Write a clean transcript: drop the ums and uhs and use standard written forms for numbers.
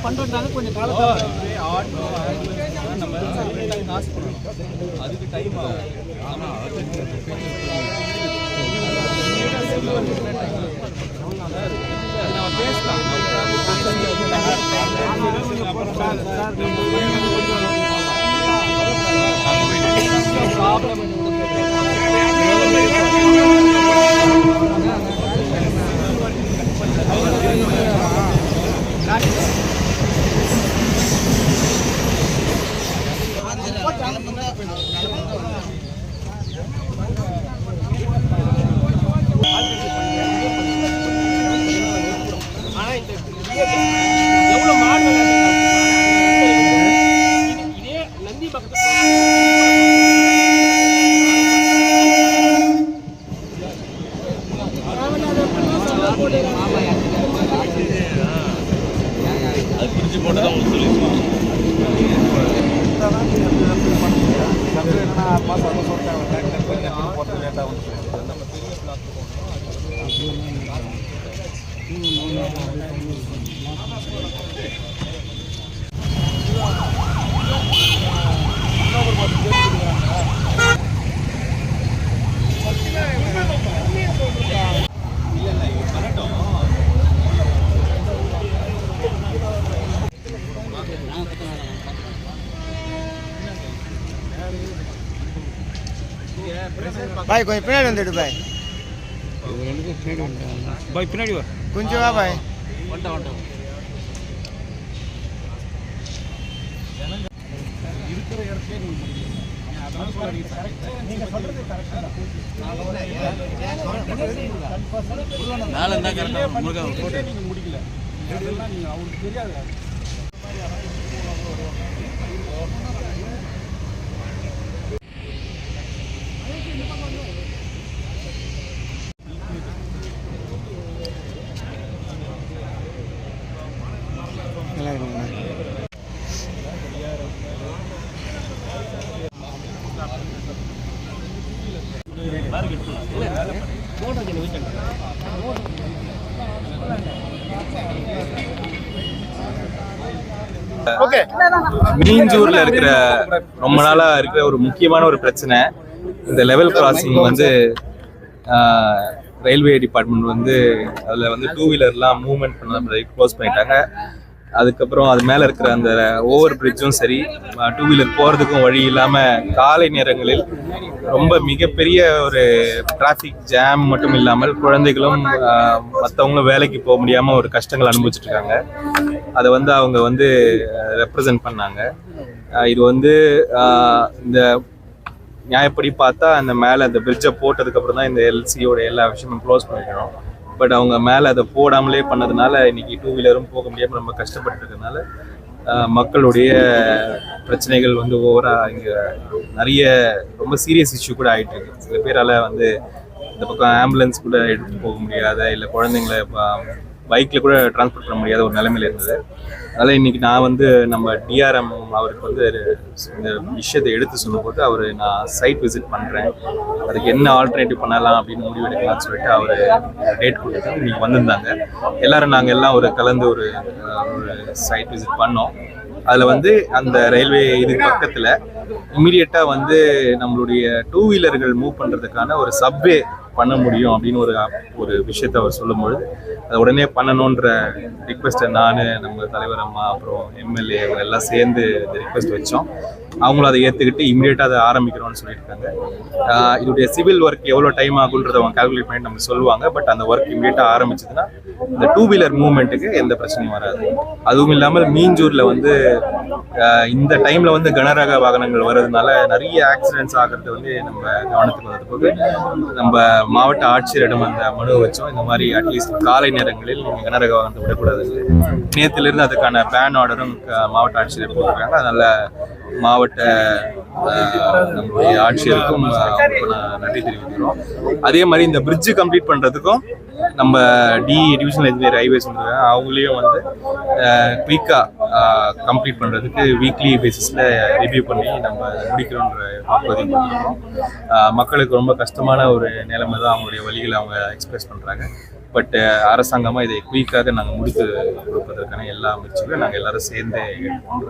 பண்றாங்க கொஞ்சம் நம்ம காசு பண்ணணும், அதுக்கு டைம் ஆகும். நம்ம பேசலாம். எவ்வளவு மாடு இதே நந்தி பக்கத்துல அது பிரிச்சு போட்டதான் சொல்லிருக்கோம். भाई कोई पिनाडी வந்துடு भाई भाई पिनाडी வா கொஞ்சம் வா भाई வண்ட இருக்கிற இடத்துல நீங்க சொல்றது கரெக்ட்டா நாள என்ன கரெக்ட்டா முருகா போட்டு நீங்க முடிக்கல இதெல்லாம் நீங்க அவங்களுக்கு தெரியாது. மீஞ்சூர்ல இருக்கிற ரொம்ப நாளா இருக்கிற ஒரு முக்கியமான ஒரு பிரச்சனை, இந்த லெவல் கிராசிங் வந்து ரயில்வே டிபார்ட்மெண்ட் வந்து அதில் வந்து 2 வீலர்லாம் மூவ்மெண்ட் பண்ண க்ளோஸ் பண்ணிட்டாங்க. அதுக்கப்புறம் அது மேலே இருக்கிற அந்த ஓவர் பிரிட்ஜும் சரி, 2 வீலர் போகிறதுக்கும் வழி இல்லாமல் காலை நேரங்களில் ரொம்ப மிகப்பெரிய ஒரு டிராஃபிக் ஜாம் மட்டும் இல்லாமல் குழந்தைகளும் மற்றவங்களும் வேலைக்கு போக முடியாமல் ஒரு கஷ்டங்கள் அனுபவிச்சுட்டு இருக்காங்க. அதை வந்து அவங்க வந்து ரெப்ரசன்ட் பண்ணாங்க. இது வந்து இந்த நியாயப்படி பார்த்தா அந்த மேலே அந்த பிரிட்ஜை போட்டதுக்கப்புறம் தான் இந்த எல்சியோட எல்லா விஷயமும் க்ளோஸ் பண்ணிக்கணும். பட் அவங்க மேலே அதை போடாமலே பண்ணதுனால இன்னைக்கு 2 வீலரும் போக முடியாமல் ரொம்ப கஷ்டப்பட்டு இருக்கிறதுனால மக்களுடைய பிரச்சனைகள் வந்து ஓவராக இங்கே நிறைய ரொம்ப சீரியஸ் இஷ்யூ கூட ஆகிட்டு இருக்கு. சில பேரால் வந்து இந்த பக்கம் ஆம்புலன்ஸ் கூட எடுத்துகிட்டு போக முடியாத, இல்லை குழந்தைங்களை பைக்கில் கூட டிரான்ஸ்போர்ட் பண்ண முடியாத ஒரு நிலைமையில் இருந்தது. அதனால் இன்றைக்கி நான் வந்து நம்ம டிஆர்எம் அவருக்கு வந்து இந்த விஷயத்தை எடுத்து சொல்லும்போது அவர் நான் சைட் விசிட் பண்ணுறேன், அதுக்கு என்ன ஆல்டர்னேட்டிவ் பண்ணலாம் அப்படின்னு முடிவு எடுக்கலாம்னு சொல்லிட்டு அவர் டேட் கொடுத்து இன்றைக்கி வந்திருந்தாங்க. எல்லோரும் நாங்கள் எல்லாம் ஒரு கலந்து ஒரு சைட் விசிட் பண்ணோம். அதில் வந்து அந்த ரயில்வே இது பக்கத்தில் இமீடியட்டாக வந்து நம்மளுடைய 2 வீலர்கள் மூவ் பண்ணுறதுக்கான ஒரு சப்வே பண்ண முடியும் அப்படின்னு ஒரு விஷயத்தை அவர் சொல்லும்பொழுது அதை உடனே பண்ணணுன்ற ரிக்வெஸ்ட்டை நான், நம்ம தலைவர் அம்மா, அப்புறம் எம்எல்ஏ அவங்க எல்லாம் சேர்ந்து இந்த ரிக்வெஸ்ட் வச்சோம். அவங்களும் அதை ஏற்றுக்கிட்டு இமீடியட்டாக அதை ஆரம்பிக்கிறோம்னு சொல்லியிருக்காங்க. இதோடைய சிவில் ஒர்க் எவ்வளோ டைம் ஆகுன்றதை அவங்க கால்குலேட் பண்ணி நம்ம சொல்லுவாங்க. பட் அந்த ஒர்க் இமீடியட்டாக ஆரம்பிச்சதுன்னா இந்த 2 வீலர் மூவ்மெண்ட்டுக்கு எந்த பிரச்சனையும் வராது. அதுவும் இல்லாமல் மீஞ்சூரில் வந்து இந்த டைமில் வந்து கனரக வாகனங்கள் வர்றதுனால நிறைய ஆக்சிடென்ட்ஸ் ஆகிறது வந்து நம்ம கவனத்துக்கு வர்றது போது நம்ம மாவட்ட ஆட்சியரிடம் அந்த மனுவை வச்சோம். இந்த மாதிரி அட்லீஸ்ட் காலை நேரங்களில் நீங்கள் கனரக வாகனத்தை விடக்கூடாது. நேற்றுலேருந்து அதுக்கான பேன் ஆர்டரும் மாவட்ட ஆட்சியர் போட்டிருக்காங்க. அதனால மாவட்ட நம்மளுடைய ஆட்சியருக்கும் நன்றி தெரிவிக்கிறோம். அதே மாதிரி இந்த பிரிட்ஜு கம்ப்ளீட் பண்ணுறதுக்கும் நம்ம டிவிஷனல் இன்ஜினியர் ஹைவேஸ் அவங்களையும் வந்து குயிக்காக கம்ப்ளீட் பண்ணுறதுக்கு வீக்லி பேசிஸில் ரிவ்யூ பண்ணி நம்ம முடிக்கிறோன்ற பதிவு பண்ணியிருக்கோம். மக்களுக்கு ரொம்ப கஷ்டமான ஒரு நிலைமை தான், அவங்களுடைய வழிகளை அவங்க எக்ஸ்பிரஸ் பண்ணுறாங்க. பட் அரசாங்கமாக இதை குயிக்காக நாங்கள் முடித்து கொடுப்பதற்கான எல்லா முயற்சிகளும் நாங்கள் எல்லாரும் சேர்ந்து எடுப்போம்.